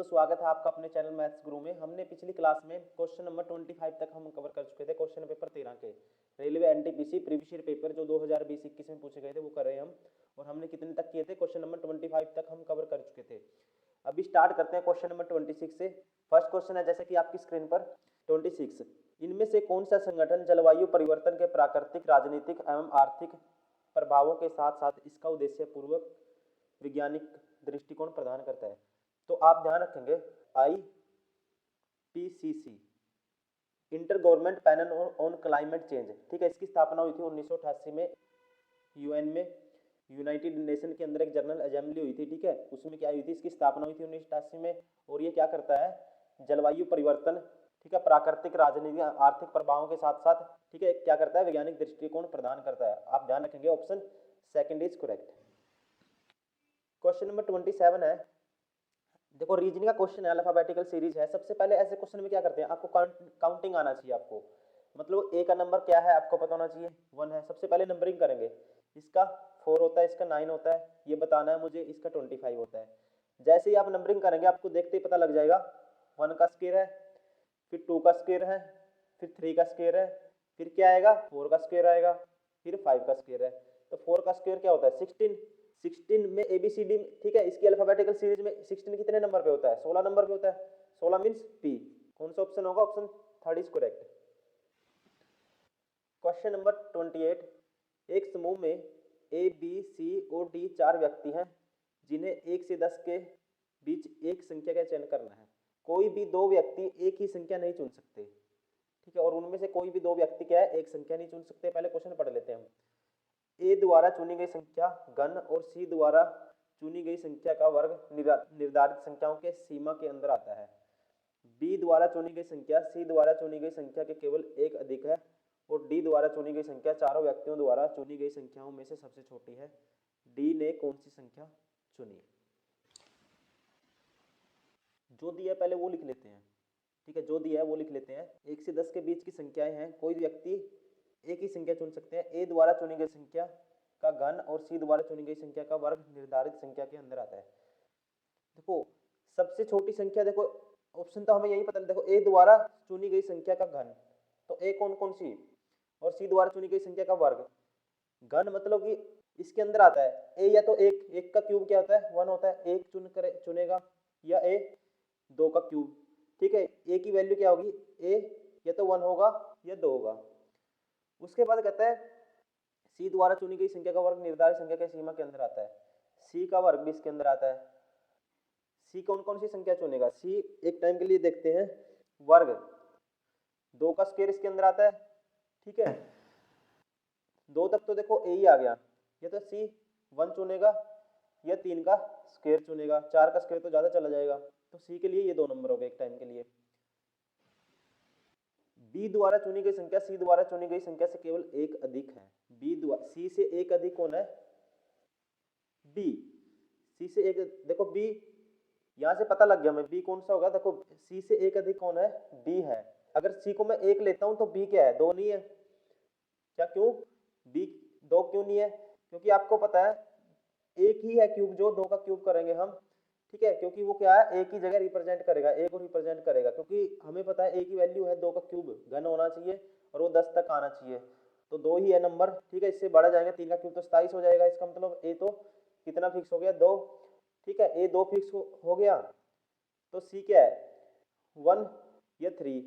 दोस्तों, स्वागत है आपका अपने चैनल मैथ्स गुरु में। हमने पिछली क्लास में क्वेश्चन नंबर 25 तक हम कवर कर चुके थे। क्वेश्चन पेपर 13 के railway NTPC previous year paper जो 2020-21 में पूछे गए थे वो कर रहे हैं हम। और हमने कितने तक किए थे? क्वेश्चन नंबर 25 तक हम कवर कर चुके थे। अभी स्टार्ट करते हैं क्वेश्चन नंबर 26 से। फर्स्ट क्वेश्चन है जैसे कि आपकी स्क्रीन पर 26, इनमें से कौन सा संगठन जलवायु परिवर्तन के प्राकृतिक, राजनीतिक एवं आर्थिक प्रभावों के साथ साथ इसका उद्देश्य पूर्वक वैज्ञानिक दृष्टिकोण प्रदान करता है? तो आप ध्यान रखेंगे IPCC, inter government panel on climate change. ठीक है, इसकी स्थापना हुई थी 1988 में यूएन में, यूनाइटेड नेशन के अंदर एक जनरल असेंबली हुई थी। ठीक है, उसमें क्या हुई थी? इसकी स्थापना हुई थी 1988 में। और ये क्या करता है? जलवायु परिवर्तन, ठीक है, प्राकृतिक, राजनीतिक, आर्थिक प्रभावों के साथ साथ, ठीक है, क्या करता है? वैज्ञानिक दृष्टिकोण प्रदान करता है। आप ध्यान रखेंगे option second is correct. Question number 27 है, देखो रीजनिंग का क्वेश्चन है, अल्फाबेटिकल सीरीज है। सबसे पहले ऐसे क्वेश्चन में क्या करते हैं? आपको काउंटिंग आना चाहिए। आपको मतलब ए का नंबर क्या है आपको पता होना चाहिए, 1 है। सबसे पहले नंबरिंग करेंगे, इसका 4 होता है, इसका 9 होता है, ये बताना है मुझे, इसका 25 होता है। जैसे ही आप नंबरिंग करेंगे आपको देखते ही पता लग जाएगा। 1 का स्क्वायर है, फिर 2 का स्क्वायर है, फिर 3 का स्क्वायर है, फिर क्या आएगा? 4 का स्क्वायर आएगा, फिर 5 का स्क्वायर है। तो 4 का स्क्वायर क्या होता है? 16। 16 में ABCD, ठीक है, इसकी अल्फाबेटिकल सीरीज में 16 कितने नंबर पे होता है? 16 नंबर पे होता है। 16 मींस P। कौन सा ऑप्शन होगा? Option third is correct. Question number 28, एक समूह में A, B, C और D 4 व्यक्ति हैं जिन्हें 1 से 10 के बीच एक संख्या का चयन करना है। कोई भी 2 व्यक्ति एक ही संख्या नहीं चुन सकते। ठीक है, और उनमें से कोई भी 2 व्यक्ति क्या है? एक संख्या नहीं चुन सकते। पहले क्वेश्चन पढ़ लेते हैं हम। ए द्वारा चुनी गई संख्या घन और सी द्वारा चुनी गई संख्या का वर्ग निर्धारित संख्याओं के सीमा के अंदर आता है। बी द्वारा चुनी गई संख्या सी द्वारा चुनी गई संख्या के केवल एक अधिक है और डी द्वारा चुनी गई संख्या चारों व्यक्तियों द्वारा चुनी गई संख्याओं में से सबसे छोटी है। डी ने कौन सी संख्या चुनी? जो दिया है पहले वो लिख लेते हैं। ठीक है, जो दिया है वो लिख लेते हैं। 1 से 10 के बीच की संख्याएं हैं, कोई व्यक्ति एक ही संख्या चुन सकते हैं। ए द्वारा चुनी गई संख्या का घन और सी द्वारा चुनी गई संख्या का वर्ग निर्धारित संख्या के अंदर आता है। देखो सबसे छोटी संख्या, देखो ऑप्शन तो हमें यही पता है। देखो ए द्वारा चुनी गई संख्या का घन, तो ए कौन कौन सी, और सी द्वारा चुनी गई संख्या का वर्ग। घन मतलब कि इसके अंदर आता है ए, या तो एक का क्यूब क्या होता है? 1 होता है। एक चुनेगा, या ए 2 का क्यूब। ठीक है, ए की वैल्यू क्या होगी? ए या तो 1 होगा या 2 होगा। उसके बाद कहता है सी द्वारा चुनी गई संख्या का वर्ग निर्धारित संख्या के सीमा के अंदर आता है। सी का वर्ग भी इसके अंदर आता है। सी कौन कौन सी संख्या चुनेगा? सी एक टाइम के लिए देखते हैं। वर्ग 2 का स्क्वायर इसके अंदर आता है। ठीक है, 2 तक तो देखो ए ही आ गया। या तो सी 1 चुनेगा या 3 का स्क्वायर चुनेगा। 4 का स्क्वायर तो ज्यादा चला जाएगा, तो सी के लिए ये 2 नंबर हो गए एक टाइम के लिए। बी द्वारा चुनी गई संख्या सी द्वारा चुनी गई संख्या से केवल एक अधिक है। बी द्वारा सी से एक अधिक कौन है? बी। सी से एक, देखो बी यहां से पता लग गया हमें बी कौन सा होगा। देखो सी से एक अधिक कौन है? बी है। अगर सी को मैं 1 लेता हूं तो बी क्या है? 2 नहीं है क्या? क्यों बी 2 क्यों नहीं है? क्योंकि आपको पता है एक ही है क्यूब, जो 2 का क्यूब करेंगे हम। ठीक है, क्योंकि वो क्या है? एक ही जगह रिप्रेजेंट करेगा, एक को रिप्रेजेंट करेगा। क्योंकि हमें पता है एक ही वैल्यू है, 2 का क्यूब घन होना चाहिए और वो 10 तक आना चाहिए, तो 2 ही है नंबर। ठीक है, इससे बढ़ा जाएगा 3 का क्यूब तो 27 हो जाएगा। इसका मतलब ए तो कितना फिक्स हो गया? 2। ठीक है, ए 2 फिक्स हो गया, तो सी क्या है? 1 या 3।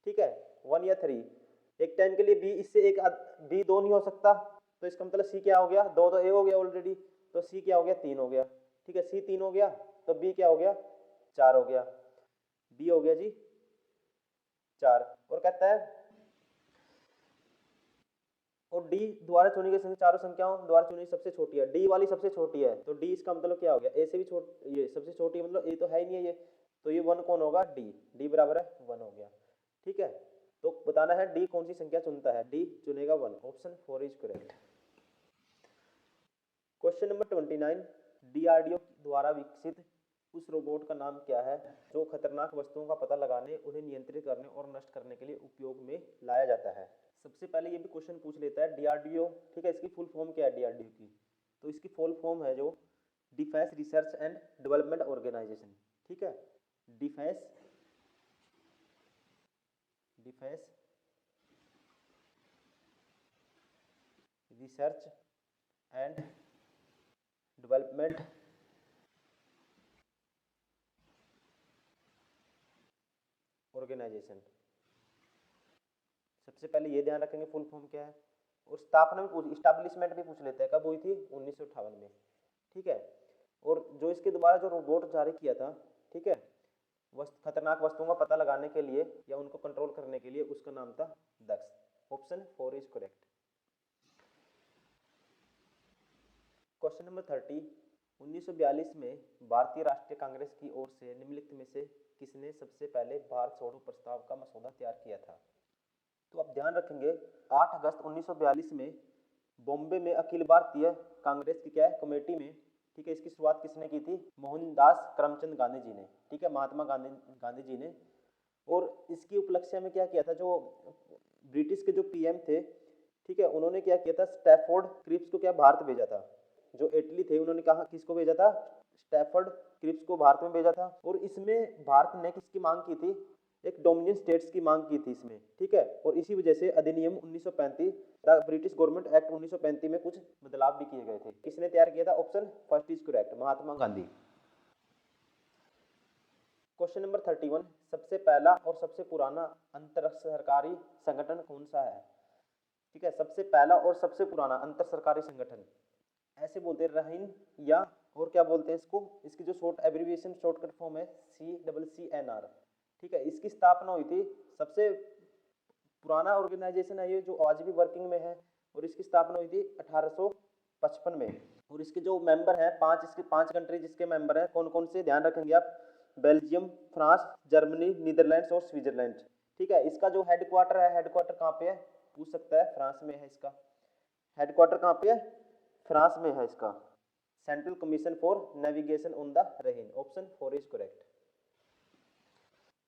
ठीक है, 1 या 3 एक टाइम के लिए। बी इससे एक बी 2 नहीं हो सकता, तो इसका मतलब सी क्या हो गया? 2 तो ए हो गया ऑलरेडी, तो सी क्या हो गया? 3 हो गया। ठीक है, सी 3 हो गया, तो बी क्या हो गया? 4 हो गया। बी हो गया जी 4। और कहता है और डी द्वारा चुनी गई संख्या चारों संख्याओं द्वारा चुनी सबसे छोटी है। डी वाली सबसे छोटी है, तो डी इसका मतलब क्या हो गया? ए से भी छोटी, ये सबसे छोटी है, मतलब ए तो है ही नहीं है ये, तो ये 1 कौन होगा? डी। डी बराबर है 1 हो गया। ठीक है, तो बताना है डी कौन सी संख्या चुनता है। डी चुनेगा 1। Option 4 is correct. Question number 29, DRDO द्वारा विकसित उस रोबोट का नाम क्या है जो खतरनाक वस्तुओं का पता लगाने, उन्हें नियंत्रित करने और नष्ट करने के लिए उपयोग में लाया जाता है? सबसे पहले ये भी क्वेश्चन पूछ लेता है डीआरडीओ। ठीक है, इसकी फुल फॉर्म क्या है डीआरडीओ की? तो इसकी फुल फॉर्म है जो defence research and development organisation. ठीक है, defence defence research and development organisation. सबसे पहले ये ध्यान रखेंगे फुल फॉर्म क्या है, और स्थापना भी पूछ, इस्टेब्लिशमेंट भी पूछ लेते हैं, कब हुई थी 1958 में। ठीक है, और जो इसके द्वारा जो रोबोट जारी किया था, ठीक है, खतरनाक वस्तुओं का पता लगाने के लिए या उनको कंट्रोल करने के लिए, उसका नाम था Daksh. Option 4 is correct. Question number 30, 1942 में भारतीय राष्ट्रीय कांग्रेस की ओर से निम्नलिखित में से किसने सबसे पहले भारत छोड़ो प्रस्ताव का मसौदा तैयार किया था। तो आप ध्यान रखेंगे 8 अगस्त 1942 में बॉम्बे में अखिल भारतीय कांग्रेस की क्या है कमेटी में, ठीक है, इसकी शुरुआत किसने की थी, मोहनदास करमचंद गांधी जी ने, ठीक है, महात्मा गांधी जी ने। और इसकी उपलक्ष्य में क्या किया था, जो ब्रिटिश के जो पीएम थे, ठीक है, उन्होंने क्या किया था, स्टैफोर्ड क्रिप्स को क्या भारत भेजा था। जो इटली थे उन्होंने कहा किसको भेजा था, स्टैफोर्ड क्रिप्स को भारत में भेजा था। और इसमें भारत ने किसकी मांग की थी, एक डोमिनियन स्टेट्स की मांग की थी इसमें, ठीक है। और इसी वजह से अधिनियम 1935 ब्रिटिश गवर्नमेंट एक्ट 1935 में कुछ बदलाव भी किए गए थे। किसने तैयार किया था, option first is correct, Mahatma Gandhi. Question number 31, सबसे पहला और सबसे पुराना अंतर सरकारी संगठन कौन सा है। ठीक है, सबसे पहला और सबसे पुराना अंतर सरकारी संगठन, ऐसे बोलते हैं रहीन, या और क्या बोलते हैं इसको, इसकी जो शॉर्ट एब्रीविएशन शॉर्टकट फॉर्म है CCCNR। ठीक है, इसकी स्थापना हुई थी, सबसे पुराना ऑर्गेनाइजेशन है ये जो आज भी वर्किंग में है, और इसकी स्थापना हुई थी 1855 में। और इसके जो मेंबर हैं इसके 5 कंट्री जिसके मेंबर हैं, कौन कौन से ध्यान रखेंगे आप, बेल्जियम, फ्रांस, जर्मनी, नीदरलैंड्स और स्विट्जरलैंड। ठीक है, इसका जो हेडक्वार्टर है, हेडक्वार्टर कहाँ पे है, पूछ सकता है, फ्रांस में है इसका हेडक्वार्टर, कहाँ पे है, फ्रांस में है इसका। Central commission for navigation on the Rhine, option 4 is correct.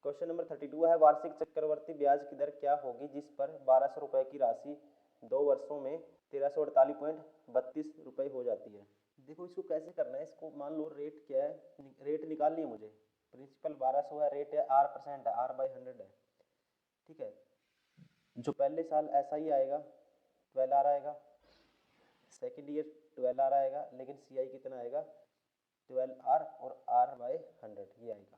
Question number 32 है, वार्षिक चक्रवर्ती ब्याज की दर क्या होगी जिस पर 1200 रुपए की राशि 2 वर्षों में 1348.32 रुपए हो जाती है। देखो इसको कैसे करना है, इसको मान लो रेट क्या है, रेट निकालनी है मुझे। प्रिंसिपल 1200 है, रेट है R% है, R/100 है। ठीक है, जो पहले साल ऐसा ही आएगा 12R आएगा, सेकेंड ईयर 12R आएगा, लेकिन CI कितना आएगा 12R और R/100 ये आएगा।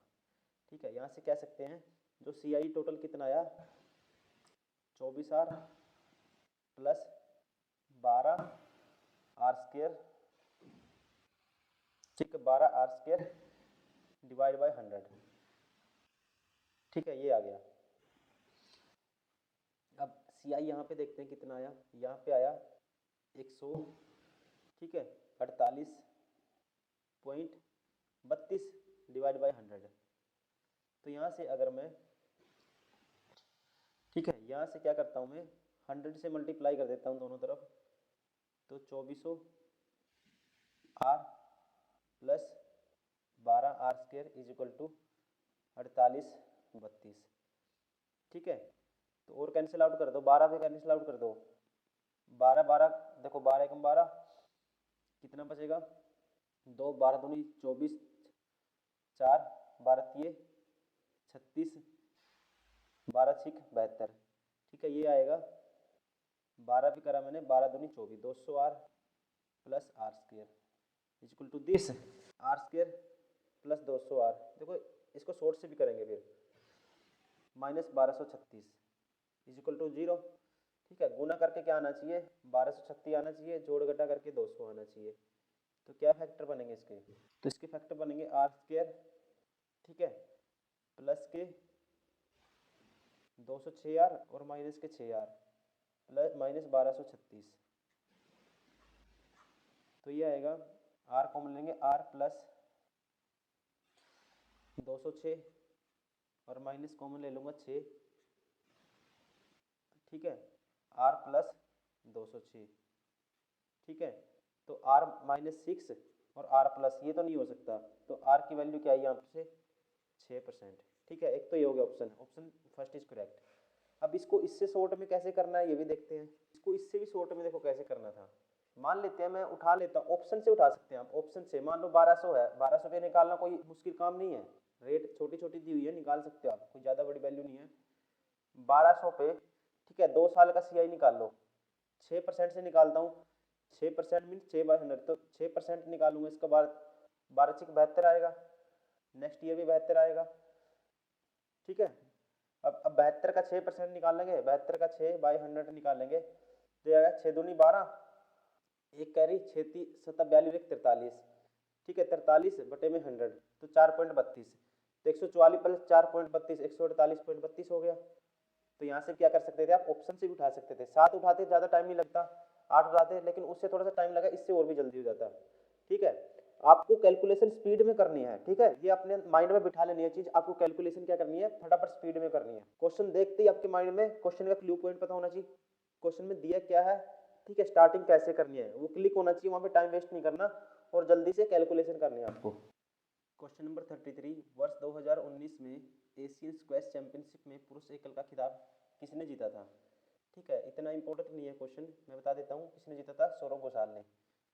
ठीक है, यहाँ से कह सकते हैं जो CI टोटल कितना आया 24R प्लस 12R², ठीक है, 12R² डिवाइड बाय 100। ठीक है, ये आ गया। अब CI यहाँ पे देखते हैं कितना आया, यहाँ पे आया 100, ठीक है, 48.32 डिवाइड बाय 100। तो यहाँ से अगर मैं, ठीक है, यहाँ से क्या करता हूँ मैं 100 से मल्टीप्लाई कर देता हूँ दोनों तरफ, तो 2400R plus 12R² is equal to 4832। ठीक है, तो और कैंसिल आउट कर दो, 12 पे कैंसिल आउट कर दो, 12 12 देखो 12 एकम 12, कितना बचेगा 2, 12 दूनी 24, 4 12 तिये 36, 12 छिक 72। ठीक है, ये आएगा 12 भी करा मैंने, 12 दूनी 24, 200R plus R² is equal to this, R² plus 200R। देखो इसको शॉर्ट से भी करेंगे फिर, माइनस 1236 इज इक्वल टू 0। ठीक है, गुना करके क्या आना चाहिए 1236 आना चाहिए, जोड़ घटा करके 200 आना चाहिए। तो क्या फैक्टर बनेंगे इसके, तो इसके फैक्टर बनेंगे R², ठीक है, प्लस के 206R और माइनस के 6R प्लस माइनस 1236। तो ये आएगा R कॉमन लेंगे, R प्लस 206 और माइनस कॉमन ले लूँगा 6, ठीक है, R प्लस 206। ठीक है, तो R -6 और R प्लस, ये तो नहीं हो सकता, तो R की वैल्यू क्या है यहाँ से 6%। ठीक है, एक तो ये हो गया option, option first is correct. अब इसको इससे शॉर्ट में कैसे करना है ये भी देखते हैं। इसको इससे भी शॉर्ट में देखो कैसे करना था, मान लेते हैं मैं उठा लेता हूँ, ऑप्शन से उठा सकते हैं आप, ऑप्शन से मान लो 1200 है, 1200 पे निकालना कोई मुश्किल काम नहीं है। रेट छोटी छोटी दी हुई है, निकाल सकते हो आप, कोई ज़्यादा बड़ी वैल्यू नहीं है। 1200 पे, ठीक है, 2 साल का CI निकाल लो। 6% से निकालता हूँ, 6% मीन 6/100, तो 6% निकालूंगा, इसका वार्षिक 72 आएगा, नेक्स्ट ईयर भी 72 आएगा। ठीक है, अब 72 का 6% निकालेंगे, 72 का 6/100 निकालेंगे, तो आएगा 6 दूनी 12, एक कैरी 6 7 42 एक 43, ठीक है, 43 बटे में 100, तो 4.32, तो 144 प्लस 4.32 148.32 हो गया। तो यहाँ से क्या कर सकते थे आप, ऑप्शन से भी उठा सकते थे, 7 उठाते ज़्यादा टाइम नहीं लगता, 8 उठाते लेकिन उससे थोड़ा सा टाइम लगा, इससे और भी जल्दी हो जाता। ठीक है, आपको कैलकुलेशन स्पीड में करनी है। ठीक है, ये अपने माइंड में बिठा लेनी है चीज, आपको कैलकुलेशन क्या करनी है, फटाफट स्पीड में करनी है। क्वेश्चन देखते ही आपके माइंड में क्वेश्चन का क्लू पॉइंट पता होना चाहिए, क्वेश्चन में दिया क्या है, ठीक है, स्टार्टिंग कैसे करनी है वो क्लिक होना चाहिए, वहां पे टाइम वेस्ट नहीं करना और जल्दी से कैलकुलेशन करनी है आपको। क्वेश्चन नंबर 33, वर्ष 2019 में एशियन स्क्वैश चैंपियनशिप में पुरुष एकल का खिताब किसने जीता था। ठीक है, इतना इंपॉर्टेंट नहीं है क्वेश्चन, मैं बता देता हूँ किसने जीता था, सौरभ घोषाल ने।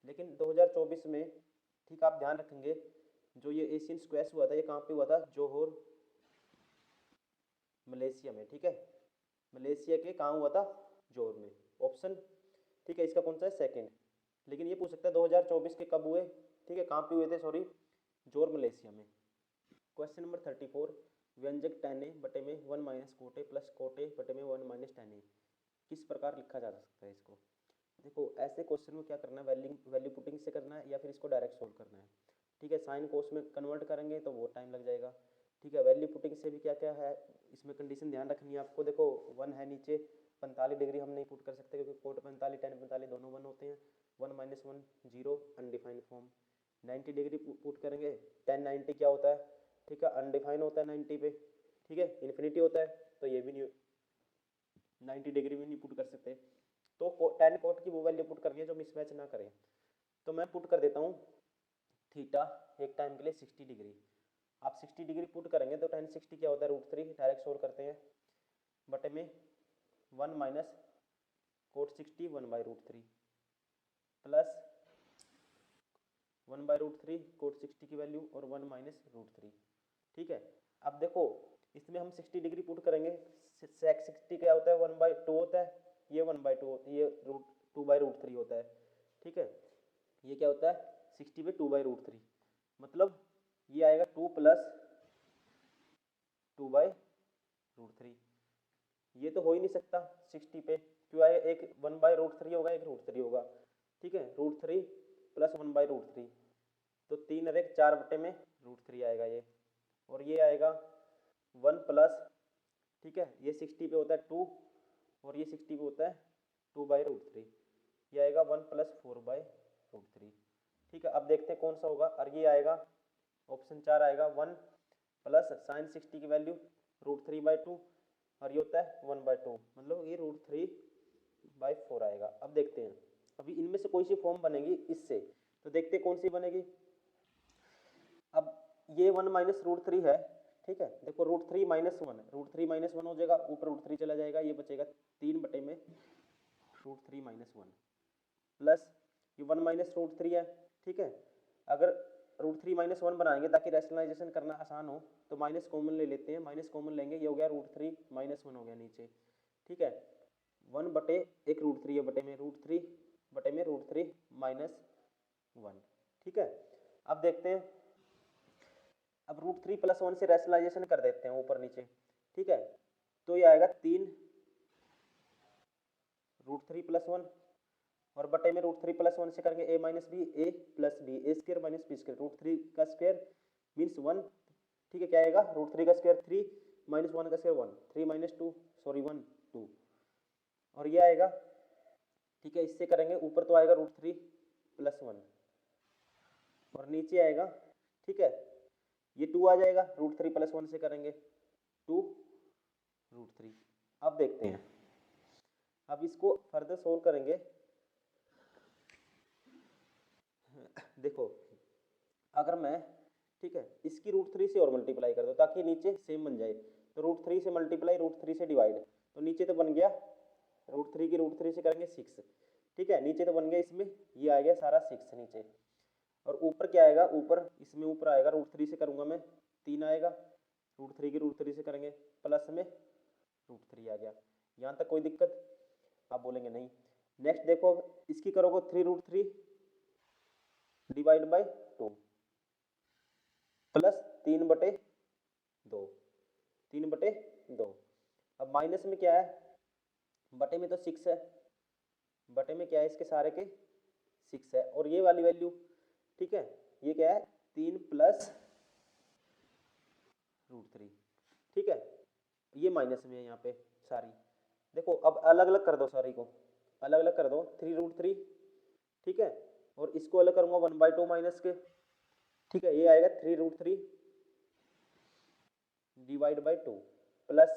लेकिन 2024 में, ठीक, आप ध्यान रखेंगे, जो ये एशियन स्क्वैश हुआ था ये कहाँ पे हुआ था, जोहोर मलेशिया में। ठीक है, मलेशिया के कहाँ हुआ था, जोहोर में, ऑप्शन, ठीक है, इसका कौन सा है, सेकंड। लेकिन ये पूछ सकता है 2024 के कब हुए, ठीक है, कहाँ पे हुए थे, सॉरी, जोर मलेशिया में। क्वेश्चन नंबर 34, व्यंजक tan a बटे में 1 माइनस कोटे प्लस कोटे बटे में 1 माइनस tan a किस प्रकार लिखा जा सकता है इसको। देखो ऐसे क्वेश्चन में क्या करना है, वैल्यू पुटिंग से करना है या फिर इसको डायरेक्ट सोल्व करना है। ठीक है, साइन कोस में कन्वर्ट करेंगे तो वो टाइम लग जाएगा। ठीक है, वैल्यू पुटिंग से भी क्या क्या है, इसमें कंडीशन ध्यान रखनी है आपको। देखो 1 है नीचे, 45 डिग्री हम नहीं पुट कर सकते क्योंकि कोट 45 tan 45 दोनों 1 होते हैं, 1 minus 1 0 undefined form. 90 degree put करेंगे, tan 90 क्या होता है, ठीक है, अनडिफाइंड होता है 90 पे, ठीक है, इन्फिनिटी होता है, तो ये भी नहीं 90 डिग्री में नहीं पुट कर सकते, तो tan कोट की वो वैल्यू पुट करनी है जो मिसमैच ना करें। तो मैं पुट कर देता हूँ थीटा एक टाइम के लिए 60 डिग्री। आप 60 डिग्री पुट करेंगे तो tan 60 क्या होता है, √3, डायरेक्ट सोल्व करते हैं, बटे में 1 माइनस कोट 60 1/√3 प्लस 1/√3 कोट 60 की वैल्यू और 1 माइनस √3। ठीक है, अब देखो इसमें हम 60 डिग्री पुट करेंगे, सेक 60 क्या होता है, 1/2 होता है, ये 1/2 होता है, ये 2/√3 होता है। ठीक है, ये क्या होता है 60 पे 2/√3, मतलब ये आएगा 2 प्लस 2/√3। ये तो हो ही नहीं सकता 60 पे, क्यों आए, एक 1/√3 होगा, एक √3 होगा। ठीक है, √3 प्लस 1/√3, तो 3 और 1 4 बटे में √3 आएगा ये, और ये आएगा 1 प्लस, ठीक है, ये 60 पे होता है 2 और ये 60 पे होता है 2/√3, ये आएगा 1 प्लस 4/√3। ठीक है, अब देखते हैं कौन सा होगा, और ये आएगा ऑप्शन 4 आएगा 1 प्लस साइन 60 की वैल्यू √3/2 और ये होता है 1/2, मतलब ये √3/4 आएगा। अब देखते हैं, अभी इनमें से कोई सी फॉर्म बनेगी इससे, तो देखते हैं कौन सी बनेगी। अब ये 1 माइनस √3 है, ठीक है, देखो √3 माइनस 1, √3 माइनस 1 हो जाएगा, ऊपर √3 चला जाएगा, ये बचेगा 3 बटे में √3 माइनस 1 प्लस ये 1 माइनस √3 है। ठीक है, अगर √3 माइनस 1 बनाएंगे ताकि रैशनलाइजेशन करना आसान हो, तो माइनस कॉमन ले लेते हैं, माइनस कॉमन लेंगे, ये हो गया √3 माइनस 1 हो गया नीचे। ठीक है, 1 बटे एक √3 है, बटे में √3 बटे में √3 माइनस 1। ठीक है, अब देखते हैं, अब √3 प्लस 1 से रैशनलाइजेशन कर देते हैं ऊपर नीचे। ठीक है, तो ये आएगा 3 √3 प्लस 1 और बटे में √3 प्लस 1 से करेंगे a minus B, A plus B, A square minus B square, √3 का स्क्वायर मीन्स 1। ठीक है, क्या आएगा, √3 का स्क्वायर 3 माइनस 1 का स्क्वायर 1, 3 माइनस 2 सॉरी 1 2, और ये आएगा, ठीक है, इससे करेंगे ऊपर तो आएगा √3 प्लस 1 और नीचे आएगा, ठीक है, ये 2 आ जाएगा, √3 प्लस 1 से करेंगे 2 √3। अब देखते हैं, अब इसको फर्दर सोल्व करेंगे। देखो अगर मैं, ठीक है, इसकी √3 से और मल्टीप्लाई कर दो ताकि नीचे सेम बन जाए, तो √3 से मल्टीप्लाई √3 से डिवाइड, तो नीचे तो बन गया √3 की √3 से करेंगे 6। ठीक है, नीचे तो बन गया, इसमें ये आ गया सारा 6 नीचे, और ऊपर क्या आएगा, ऊपर इसमें ऊपर आएगा √3 से करूंगा मैं 3 आएगा, √3 की √3 से करेंगे, प्लस में √3 आ गया। यहाँ तक कोई दिक्कत? आप बोलेंगे नहीं। नेक्स्ट देखो, इसकी करोगे 3√3 डिवाइड बाई 2 प्लस 3/2, 3/2। अब माइनस में क्या है, बटे में तो 6 है, बटे में क्या है इसके सारे के 6 है, और ये वाली वैल्यू, ठीक है, ये क्या है 3 प्लस √3, ठीक है, ये माइनस में है यहाँ पे सारी। देखो अब अलग अलग कर दो, सारी को अलग अलग कर दो, 3√3, ठीक है, और इसको अलग करूंगा 1/2 माइनस के, ठीक है, ये आएगा 3√3 डिवाइड बाई 2 प्लस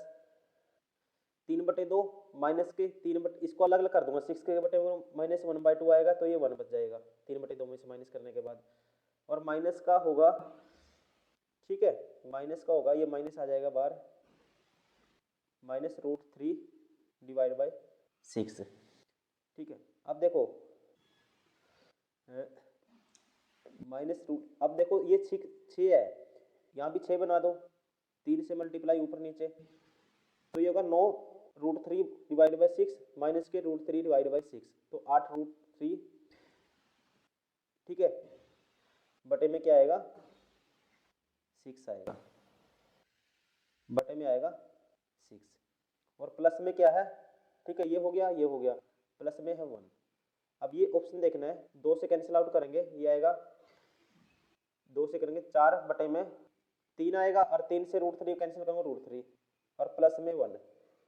3/2 माइनस के इसको अलग अलग कर दूंगा, 6 के बटे माइनस 1/2 आएगा, तो ये 1 बच जाएगा 3/2 में से माइनस करने के बाद, और माइनस का होगा, ठीक है, माइनस का होगा, ये माइनस आ जाएगा बाहर, -√3 डिवाइड बाई 6, ठीक है। अब देखो अब देखो ये 6 है, यहाँ भी 6 बना दो, 3 से मल्टीप्लाई ऊपर नीचे, तो ये होगा 9√3 डिवाइड बाई 6 माइनस के √3 डिवाइड बाई 6, तो 8√3, ठीक है, बटे में क्या आएगा 6 आएगा, बटे में आएगा 6, और प्लस में क्या है, ठीक है, ये हो गया, ये हो गया, प्लस में है 1। अब ये ऑप्शन देखना है, 2 से कैंसिल आउट करेंगे, ये आएगा 2 से करेंगे 4 बटे में 3 आएगा, और 3 से √3 कैंसिल करूँगा √3, और प्लस में 1।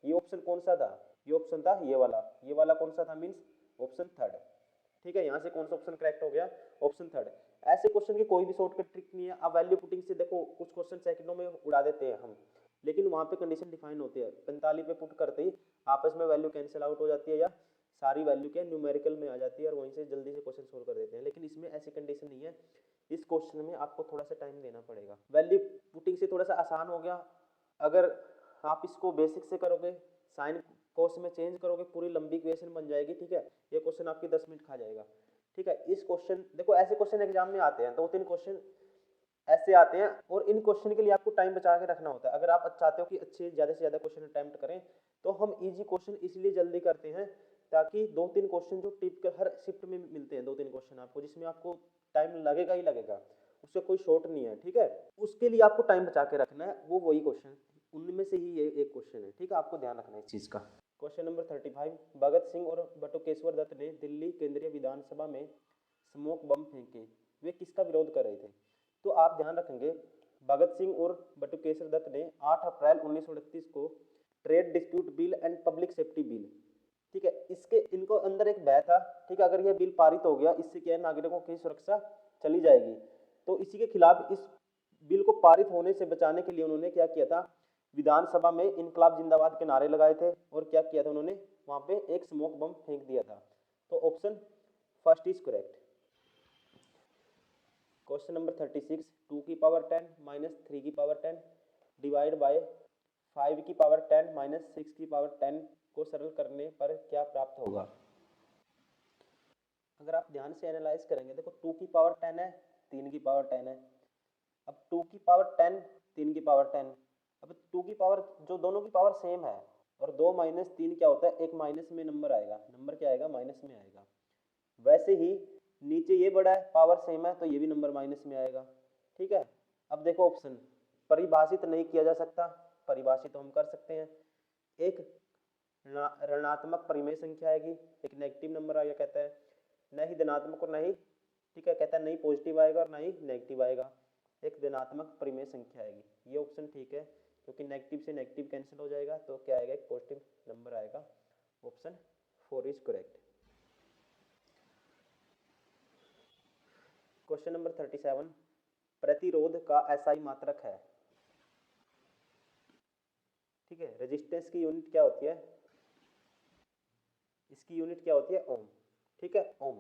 ये ऑप्शन कौन सा था, ये ऑप्शन था ये वाला कौन सा था, मीन्स ऑप्शन थर्ड, ठीक है। यहाँ से कौन सा ऑप्शन करेक्ट हो गया, ऑप्शन थर्ड। ऐसे क्वेश्चन की कोई भी शॉर्टकट ट्रिक नहीं है। अब वैल्यू पुटिंग से देखो कुछ क्वेश्चन सेकंडों में उड़ा देते हैं हम, लेकिन वहाँ पे कंडीशन डिफाइन होती है, 45 पे पुट करते ही आपस में वैल्यू कैंसिल आउट हो जाती है, या सारी वैल्यू के न्यूमेरिकल में आ जाती है, और वहीं से जल्दी से क्वेश्चन सोल्व कर देते हैं। लेकिन इसमें ऐसी कंडीशन नहीं है, इस क्वेश्चन में आपको थोड़ा सा टाइम देना पड़ेगा। वैल्यू पुटिंग से थोड़ा सा आसान हो गया, अगर आप इसको बेसिक से करोगे, साइन कोस में चेंज करोगे, पूरी लंबी इक्वेशन बन जाएगी, ठीक है। ये क्वेश्चन आपकी 10 मिनट खा जाएगा, ठीक है। इस क्वेश्चन देखो, ऐसे क्वेश्चन एग्जाम में आते हैं, 2-3 क्वेश्चन ऐसे आते हैं, और इन क्वेश्चन के लिए आपको टाइम बचा के रखना होता है। अगर आप चाहते हो कि अच्छे ज़्यादा से ज़्यादा क्वेश्चन अटेम्प्ट करें, तो हम इजी क्वेश्चन इसलिए जल्दी करते हैं, ताकि 2-3 क्वेश्चन जो टिपिकल हर शिफ्ट में मिलते हैं, 2-3 क्वेश्चन आपको, जिसमें आपको टाइम लगेगा ही लगेगा, उससे कोई शॉर्ट नहीं है, ठीक है। उसके लिए आपको टाइम बचा के रखना है, वो वही क्वेश्चन, उनमें से ही ये एक क्वेश्चन है, ठीक है। आपको ध्यान रखना है इस चीज़ का। क्वेश्चन नंबर 35, भगत सिंह और बटुकेश्वर दत्त ने दिल्ली केंद्रीय विधानसभा में स्मोक बम फेंके, वे किसका विरोध कर रहे थे? तो आप ध्यान रखेंगे, भगत सिंह और बटुकेश्वर दत्त ने 8 अप्रैल 1938 को trade dispute bill and public safety bill, ठीक है, इसके इनको अंदर एक भय था, ठीक है, अगर यह बिल पारित हो गया, इससे क्या है, नागरिकों की सुरक्षा चली जाएगी, तो इसी के खिलाफ इस बिल को पारित होने से बचाने के लिए उन्होंने क्या किया था, विधानसभा में इनकलाब जिंदाबाद के नारे लगाए थे, और क्या किया था उन्होंने, वहां पे एक स्मोक बम फेंक दिया था। तो option first is correct. Question number 36, 2 की पावर 10 माइनस 3 की पावर 10 डिवाइड बाय 5 की पावर 10 माइनस 6 की पावर 10 को सरल करने पर क्या प्राप्त होगा? अगर आप ध्यान से एनालाइज करेंगे, देखो 2 की पावर 10 है, 3 की पावर 10 है। अब 2 की पावर 10, 3 की पावर 10, अब 2 की पावर, जो दोनों की पावर सेम है, और 2 माइनस 3 क्या होता है, एक माइनस में नंबर आएगा, नंबर क्या आएगा, माइनस में आएगा। वैसे ही नीचे ये बड़ा है, पावर सेम है, तो ये भी नंबर माइनस में आएगा, ठीक है। अब देखो ऑप्शन परिभाषित नहीं किया जा सकता, परिभाषित तो हम कर सकते हैं। एक ऋणात्मक परिमेय संख्या आएगी, एक नेगेटिव नंबर आएगा, कहता है न ही धनात्मक और न ही, ठीक है, कहता है नहीं पॉजिटिव आएगा और ना ही नेगेटिव आएगा, एक धनात्मक परिमेय संख्या आएगी। ये ऑप्शन ठीक है, क्योंकि नेगेटिव से नेगेटिव कैंसिल हो जाएगा, तो क्या आएगा, एक पॉजिटिव नंबर आएगा। Option 4 is correct. Question number 37, प्रतिरोध का एसआई मात्रक है, ठीक है। रेजिस्टेंस की यूनिट क्या होती है, इसकी यूनिट क्या होती है, ओम, ठीक है, Om.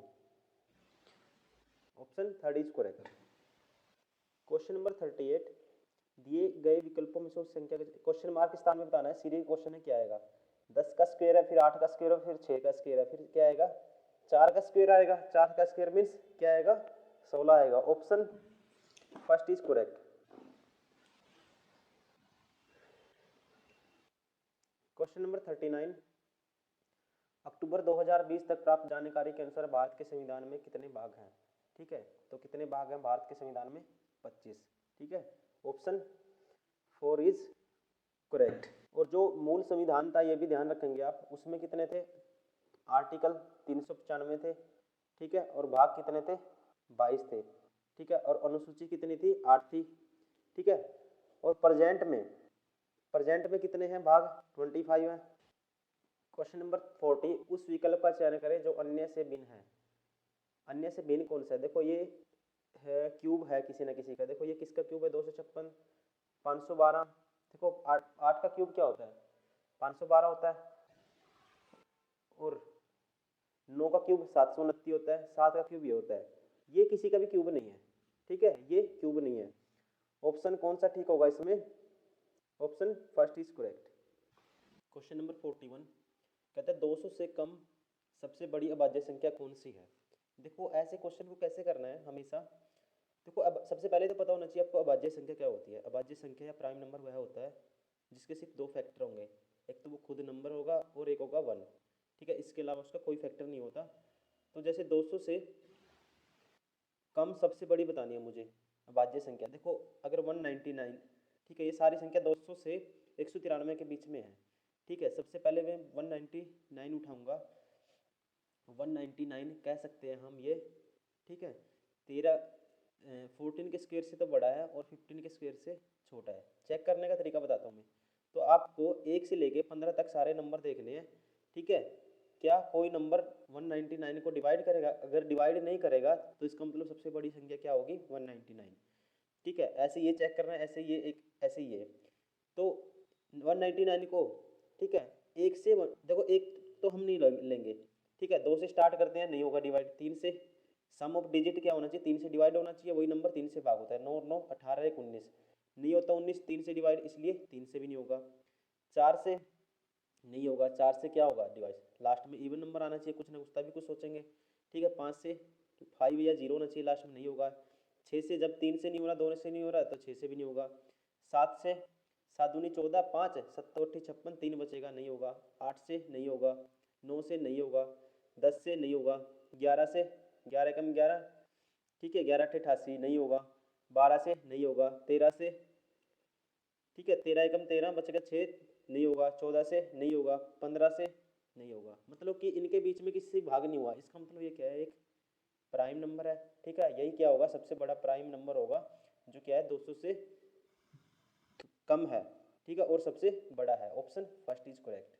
Option 3 is correct. Question number 38, दिए गए विकल्पों में से उस संख्या का क्वेश्चन मार्क स्थान में बताना है, सीरीज क्वेश्चन है, क्या आएगा, 10 का स्क्वायर है, फिर 8 का स्क्वायर है, फिर 6 का स्क्वायर है, फिर क्या आएगा, 4 का स्क्वायर आएगा, 4 का स्क्वायर मीन्स क्या आएगा, 16 आएगा। Option first is correct. Question number 39, अक्टूबर 2020 तक प्राप्त जानकारी के अनुसार भारत के संविधान में कितने भाग हैं? ठीक है, तो कितने भाग हैं भारत के संविधान में? 25। ठीक है, ऑप्शन 4 इज करेक्ट। और जो मूल संविधान था ये भी ध्यान रखेंगे आप, उसमें कितने थे? आर्टिकल 395 थे। ठीक है, और भाग कितने थे? 22 थे। ठीक है, और अनुसूची कितनी थी? 8 थी। ठीक है, और प्रेजेंट में कितने हैं भाग? 25 हैं। क्वेश्चन नंबर 40, उस विकल्प का चयन करें जो अन्य से भिन्न है। अन्य से भिन्न कौन सा है? देखो ये है क्यूब है किसी न किसी का। देखो ये किसका क्यूब है? 256, 512। देखो 8 का क्यूब क्या होता है? 512 होता है। और 9 का क्यूब 729 होता है। 7 का क्यूब ये होता है। ये किसी का भी क्यूब नहीं है। ठीक है, ये क्यूब नहीं है। ऑप्शन कौन सा ठीक होगा इसमें? Option first is correct. Question number 41 कहता है 200 से कम सबसे बड़ी अभाज्य संख्या कौन सी है? देखो ऐसे क्वेश्चन को कैसे करना है हमेशा। देखो अब सबसे पहले तो पता होना चाहिए आपको अभाज्य संख्या क्या होती है। अभाज्य संख्या या प्राइम नंबर वह होता है जिसके सिर्फ 2 फैक्टर होंगे। एक तो वो खुद नंबर होगा और एक होगा 1। ठीक है, इसके अलावा उसका कोई फैक्टर नहीं होता। तो जैसे 200 से कम सबसे बड़ी बतानी है मुझे अभाज्य संख्या। देखो अगर 199, ठीक है, ये सारी संख्या 200 से 193 के बीच में है। ठीक है, सबसे पहले मैं 199 उठाऊंगा। 199 कह सकते हैं हम ये। ठीक है, 14 के स्क्वायर से तो बड़ा है और 15 के स्क्वायर से छोटा है। चेक करने का तरीका बताता हूँ मैं। तो आपको 1 से लेके 15 तक सारे नंबर देखने हैं। ठीक है, क्या कोई नंबर 199 को डिवाइड करेगा? अगर डिवाइड नहीं करेगा तो इसका मतलब सबसे बड़ी संख्या क्या होगी? 199। ठीक है, ऐसे ये चेक करना है, ऐसे ये एक, ऐसे ये। तो 199 को, ठीक है, एक से देखो एक तो हम नहीं लेंगे। ठीक है, 2 से स्टार्ट करते हैं, नहीं होगा डिवाइड। 3 से सम ऑफ डिजिट क्या होना चाहिए? 3 से डिवाइड होना चाहिए, वही नंबर 3 से भाग होता है। 9 9 18 1 19 नहीं होता। 19 3 से डिवाइड, इसलिए 3 से भी नहीं होगा। 4 से नहीं होगा। 4 से क्या होगा डिवाइड? लास्ट में इवन नंबर आना चाहिए, कुछ ना कुछ, तभी कुछ सोचेंगे। ठीक है, 5 से 5 या 0 होना चाहिए लास्ट में, नहीं होगा। 6 से जब 3 से नहीं हो रहा, 2 से नहीं हो रहा, तो 6 से भी नहीं होगा। 7 से 7 दूनी 14, 5 7 8 56, 3 बचेगा, नहीं होगा। 8 से नहीं होगा। 9 से नहीं होगा। 10 से नहीं होगा। 11 से 11 कम 11, ठीक है, 11 8 88 नहीं होगा। 12 से नहीं होगा। 13 से, ठीक है, 13 एकम 13 बचेगा 6, नहीं होगा। 14 से नहीं होगा। 15 से नहीं होगा। मतलब कि इनके बीच में किसी से भाग नहीं हुआ। इसका मतलब ये क्या है? एक प्राइम नंबर है। ठीक है, यही क्या होगा? सबसे बड़ा प्राइम नंबर होगा, जो क्या है 200 से कम है। ठीक है, और सबसे बड़ा है। Option first is correct.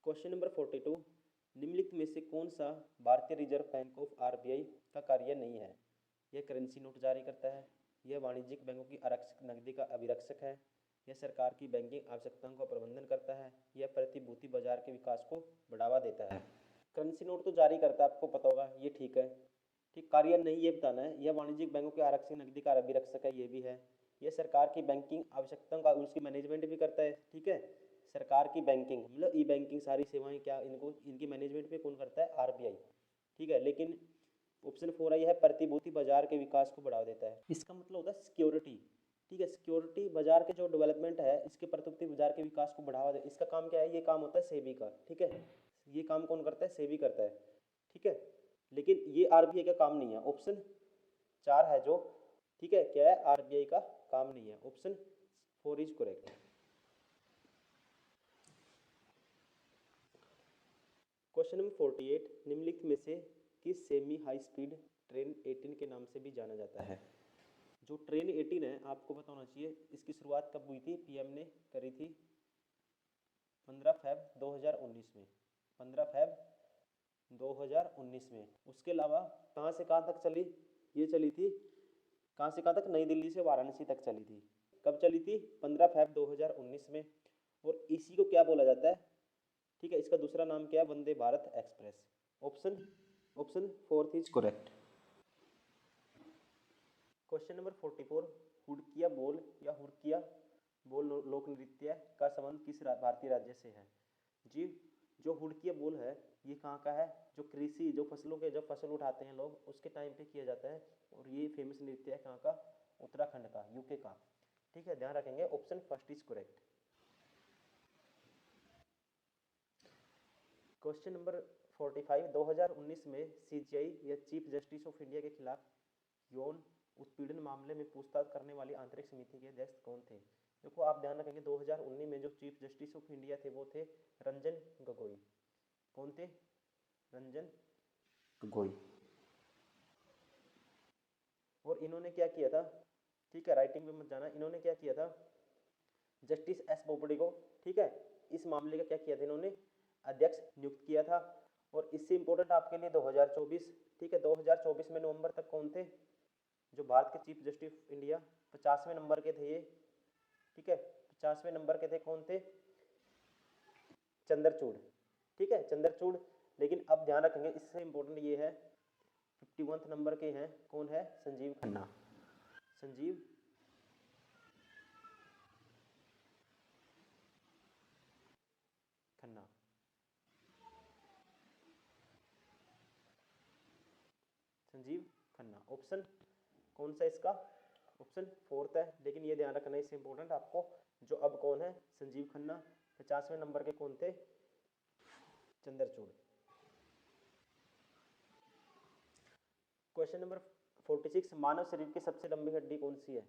Question number 42, निम्नलिखित में से कौन सा भारतीय रिजर्व बैंक ऑफ आरबीआई का कार्य नहीं है? यह करेंसी नोट जारी करता है, यह वाणिज्यिक बैंकों की आरक्षक नकदी का अभिरक्षक है, यह सरकार की बैंकिंग आवश्यकताओं का प्रबंधन करता है, यह प्रतिभूति बाजार के विकास को बढ़ावा देता है। करेंसी नोट तो जारी करता है, आपको पता होगा, ये ठीक है। ठीक, कार्य नहीं ये बताना है। यह वाणिज्यिक बैंकों के आरक्षक नकदी का अभिरक्षक है, ये भी है। यह सरकार की बैंकिंग आवश्यकताओं का उसकी मैनेजमेंट भी करता है। ठीक है, सरकार की बैंकिंग मतलब ई बैंकिंग सारी सेवाएं क्या इनको इनकी मैनेजमेंट पे कौन करता है? आरबीआई। ठीक है, लेकिन ऑप्शन 4 है, यह प्रतिभूति बाजार के विकास को बढ़ावा देता है। इसका मतलब होता है सिक्योरिटी। ठीक है, सिक्योरिटी बाजार के जो डेवलपमेंट है, इसके प्रतिभूति बाजार के विकास को बढ़ावा दे, इसका काम क्या है? ये काम होता है सेबी का। ठीक है, ये काम कौन करता है? सेबी करता है। ठीक है, लेकिन ये आरबीआई का काम नहीं है। ऑप्शन 4 है जो, ठीक है, क्या है? आरबीआई का काम नहीं है। Option 4 is correct. Question number 48, निम्नलिखित में से किस सेमी हाई स्पीड ट्रेन 18 के नाम से भी जाना जाता है? जो ट्रेन 18 है, आपको पता होना चाहिए इसकी शुरुआत कब हुई थी? पीएम ने करी थी 15 फरवरी 2019 में। 15 फरवरी 2019 में। उसके अलावा कहाँ से कहाँ तक चली? ये चली थी कहाँ से कहाँ तक? नई दिल्ली से वाराणसी तक चली थी। कब चली थी? 15 फरवरी 2019 में। और इसी को क्या बोला जाता है? ठीक है, इसका दूसरा नाम क्या है? Vande Bharat express. Option 4 is correct. Question number 44, Hudkiya Bol या हुडकिया बोल लोक नृत्य का संबंध किस भारतीय राज्य से है? जी, जो हुडकिया बोल है ये कहाँ का है? जो कृषि, जो फसलों के, जब फसल उठाते हैं लोग उसके टाइम पे किया जाता है। और ये फेमस नृत्य है कहाँ का? उत्तराखंड का, यूके का। ठीक है, ध्यान रखेंगे option first is correct. Question number 45, 2019 में सीजीआई या चीफ जस्टिस ऑफ इंडिया के खिलाफ यौन उत्पीड़न मामले में पूछताछ करने वाली आंतरिक समिति के अध्यक्ष कौन थे? देखो आप ध्यान रखेंगे 2019 में जो चीफ जस्टिस ऑफ इंडिया थे वो थे रंजन गोगोई। कौन थे? रंजन गोगोई। और इन्होंने क्या किया था, ठीक है, राइटिंग में मत जाना, इन्होंने क्या किया था, जस्टिस एस बोबडे को, ठीक है, इस मामले का क्या किया था, इन्होंने अध्यक्ष नियुक्त किया था। और इससे इंपॉर्टेंट आपके लिए 2024, ठीक है, 2024 में नवंबर तक कौन थे जो भारत के चीफ जस्टिस इंडिया? 50वें नंबर के थे ये, ठीक है, 50वें नंबर के थे, कौन थे? चंद्रचूड़, ठीक है, चंद्रचूड़। लेकिन अब ध्यान रखेंगे इससे इंपॉर्टेंट ये है 51 नंबर के हैं, कौन है? संजीव खन्ना। संजीव खन्ना। संजीव खन्ना ऑप्शन कौन सा इसका? ऑप्शन फोर्थ है। लेकिन ये ध्यान रखना इससे इंपॉर्टेंट आपको, जो अब कौन है? संजीव खन्ना। 50वें नंबर के कौन थे? चंद्रचूड़। क्वेश्चन नंबर 46, मानव शरीर की सबसे लंबी हड्डी कौन सी है?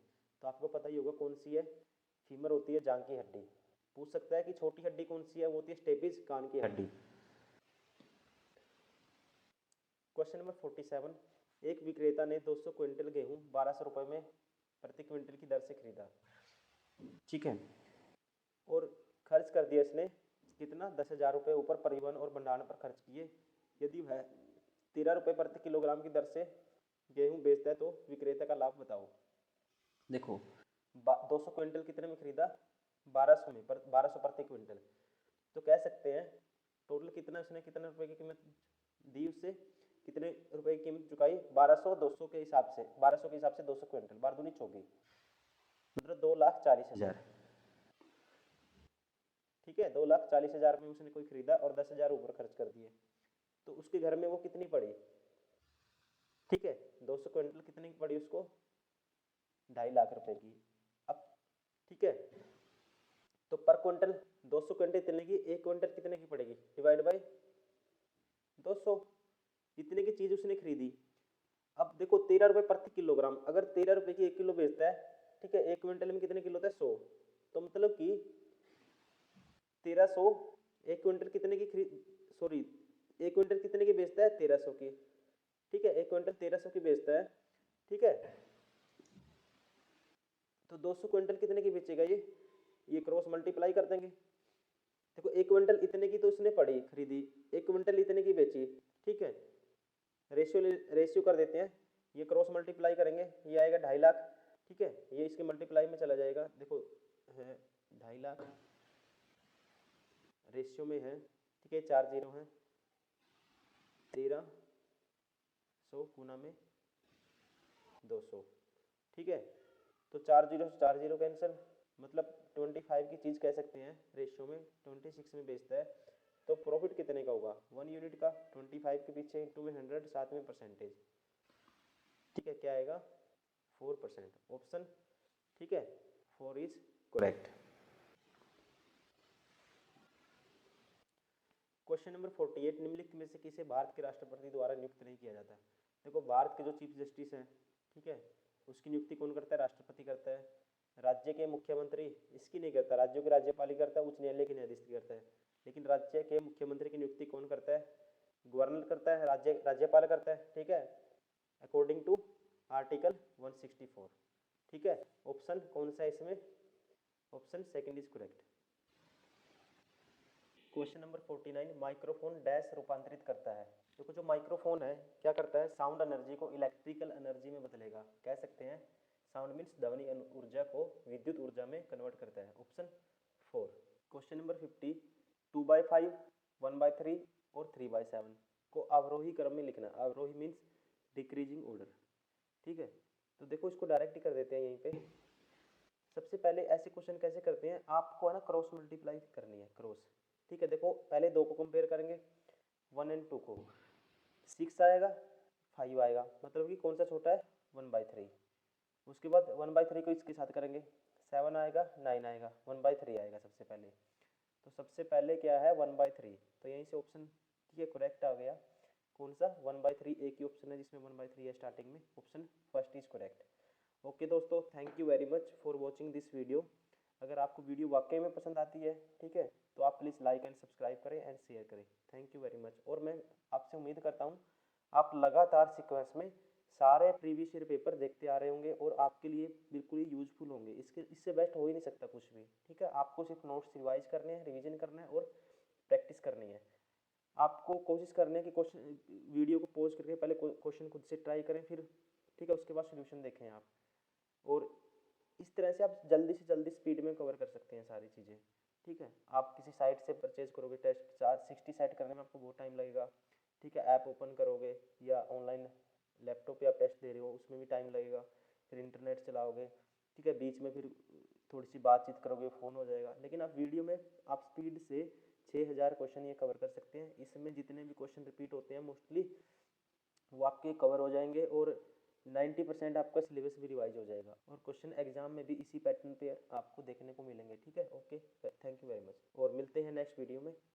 तो आपको पता ही होगा कौन सी है, फीमर होती है, जांघ की हड्डी। पूछ सकता है कि छोटी हड्डी कौन सी है, वो होती है स्टेपिस, कान की हड्डी। क्वेश्चन नंबर 47, एक विक्रेता ने 200 क्विंटल गेहूं 1200 रुपए में प्रति क्विंटल की दर से खरीदा, ठीक है, और खर्च कर दिया इसने कितना? 10,000 रुपये ऊपर परिवहन और भंडारण पर खर्च किए। यदि वह 13 रुपये प्रति किलोग्राम की दर से गेहूं बेचता है तो विक्रेता का लाभ बताओ। देखो 200 क्विंटल कितने में खरीदा? 1200 में, 1200 प्रति क्विंटल। तो कह सकते हैं टोटल कितना उसने, कितने रुपए की कीमत दी उससे, कितने रुपए की कीमत चुकाई? 1200, 200 के हिसाब से, 1200 के हिसाब से 200 क्विंटल, 12 दूनी 24, मतलब 2,40,000, ठीक है, 2,40,000 में उसने कोई खरीदा और 10,000 ऊपर खर्च कर दिए, तो उसके घर में वो कितनी पड़ी? ठीक है, 200 क्विंटल कितने की पड़ी उसको? 2.5 लाख रुपए की। अब ठीक है, तो पर क्विंटल 200 क्विंटल कितने की? एक क्विंटल कितने की पड़ेगी? डिवाइड बाय 200, इतने की चीज उसने खरीदी। अब देखो 13 रुपए प्रति किलोग्राम, अगर 13 रुपए की 1 किलो बेचता है, ठीक है, एक क्विंटल में कितने किलो होता है? 100, तो मतलब कि 1300, एक क्विंटल कितने की खरीद, सॉरी, एक क्विंटल कितने की बेचता है? 1300 की, ठीक है, एक क्विंटल 1300 की बेचता है, ठीक है, तो 200 क्विंटल कितने की बेचेगा ये क्रॉस मल्टीप्लाई कर देंगे। देखो एक क्विंटल इतने की तो उसने पड़ी खरीदी, एक क्विंटल इतने की बेची, ठीक है, रेशियो कर देते हैं, ये क्रॉस मल्टीप्लाई करेंगे, ये आएगा 2.5 लाख, ठीक है, ये इसके मल्टीप्लाई में चला जाएगा, देखो है 2.5 लाख, रेशियो में है, ठीक है, 4 जीरो है, 1300 गुना में 200, ठीक है, तो 4 जीरो से 4 जीरो कैंसिल, मतलब 25 की चीज़ कह सकते हैं, रेशियो में 26 में बेचता है, तो प्रॉफिट कितने का होगा? 1 यूनिट का, 25 के पीछे इंटू में 100, साथ में परसेंटेज, ठीक है, क्या आएगा? 4%, ऑप्शन, ठीक है, 4 इज करेक्ट। क्वेश्चन नंबर 48, निम्नलिखित में से किसे भारत के राष्ट्रपति द्वारा नियुक्त नहीं किया जाता? देखो भारत के जो चीफ जस्टिस हैं, ठीक है, उसकी नियुक्ति कौन करता है? राष्ट्रपति करता है। राज्य के मुख्यमंत्री इसकी नहीं करता, राज्यों के राज्यपाल ही करता है, उच्च न्यायालय के न्यायाधीश करता है। लेकिन राज्य के मुख्यमंत्री की नियुक्ति कौन करता है? गवर्नर करता है, राज्यपाल करता है, ठीक है, अकॉर्डिंग टू आर्टिकल 164, ठीक है, ऑप्शन कौन सा है इसमें? Option second is correct. Question number 49, microphone dash रूपांतरित करता है? देखो जो माइक्रोफोन है क्या करता है? साउंड एनर्जी को इलेक्ट्रिकल एनर्जी में बदलेगा, कह सकते हैं साउंड मीन्स ध्वनि ऊर्जा को विद्युत ऊर्जा में कन्वर्ट करता है, ऑप्शन 4। क्वेश्चन नंबर 50, 2/5, 1/3 और 3/7 को अवरोही क्रम में लिखना। अवरोही मीन्स डिक्रीजिंग ऑर्डर, ठीक है, तो देखो इसको डायरेक्ट ही कर देते हैं यहीं पे। सबसे पहले ऐसे क्वेश्चन कैसे करते हैं, आपको है ना क्रॉस मल्टीप्लाई करनी है, क्रॉस, ठीक है, देखो पहले दो को कंपेयर करेंगे, 1 और 2 को, 6 आएगा 5 आएगा, मतलब कि कौन सा छोटा है? 1/3। उसके बाद 1/3 को इसके साथ करेंगे 7 आएगा, 9 आएगा, 1/3 आएगा सबसे पहले। तो सबसे पहले क्या है 1/3, तो यहीं से ऑप्शन ठीक है करेक्ट आ गया। कौन सा 1/3, एक ही ऑप्शन है जिसमें 1/3 है स्टार्टिंग में, option first is correct. Okay दोस्तों, thank you very much for watching this video. अगर आपको वीडियो वाकई में पसंद आती है ठीक है, तो आप प्लीज़ लाइक एंड सब्सक्राइब करें एंड शेयर करें। Thank you very much. और मैं आपसे उम्मीद करता हूँ आप लगातार सीक्वेंस में सारे प्रीवियस ईयर पेपर देखते आ रहे होंगे और आपके लिए बिल्कुल ही यूजफुल होंगे। इससे बेस्ट हो ही नहीं सकता कुछ भी, ठीक है। आपको सिर्फ नोट्स रिवाइज करने हैं, रिवीजन करना है और प्रैक्टिस करनी है। आपको कोशिश करनी है कि क्वेश्चन वीडियो को पॉज करके पहले क्वेश्चन खुद से ट्राई करें, फिर ठीक है उसके बाद सोल्यूशन देखें आप। और इस तरह से आप जल्दी से जल्दी स्पीड में कवर कर सकते हैं सारी चीज़ें, ठीक है। आप किसी साइट से परचेज करोगे, टेस्ट 60 साइट करने में आपको बहुत टाइम लगेगा, ठीक है। ऐप ओपन करोगे या ऑनलाइन लैपटॉप पे आप टेस्ट दे रहे हो उसमें भी टाइम लगेगा, फिर इंटरनेट चलाओगे, ठीक है। बीच में फिर थोड़ी सी बातचीत करोगे, फ़ोन हो जाएगा। लेकिन आप वीडियो में आप स्पीड से 6000 क्वेश्चन ये कवर कर सकते हैं। इसमें जितने भी क्वेश्चन रिपीट होते हैं मोस्टली वो आपके कवर हो जाएंगे और 90% आपका सिलेबस भी रिवाइज हो जाएगा और क्वेश्चन एग्जाम में भी इसी पैटर्न पे आपको देखने को मिलेंगे, ठीक है। Okay, thank you very much और मिलते हैं नेक्स्ट वीडियो में।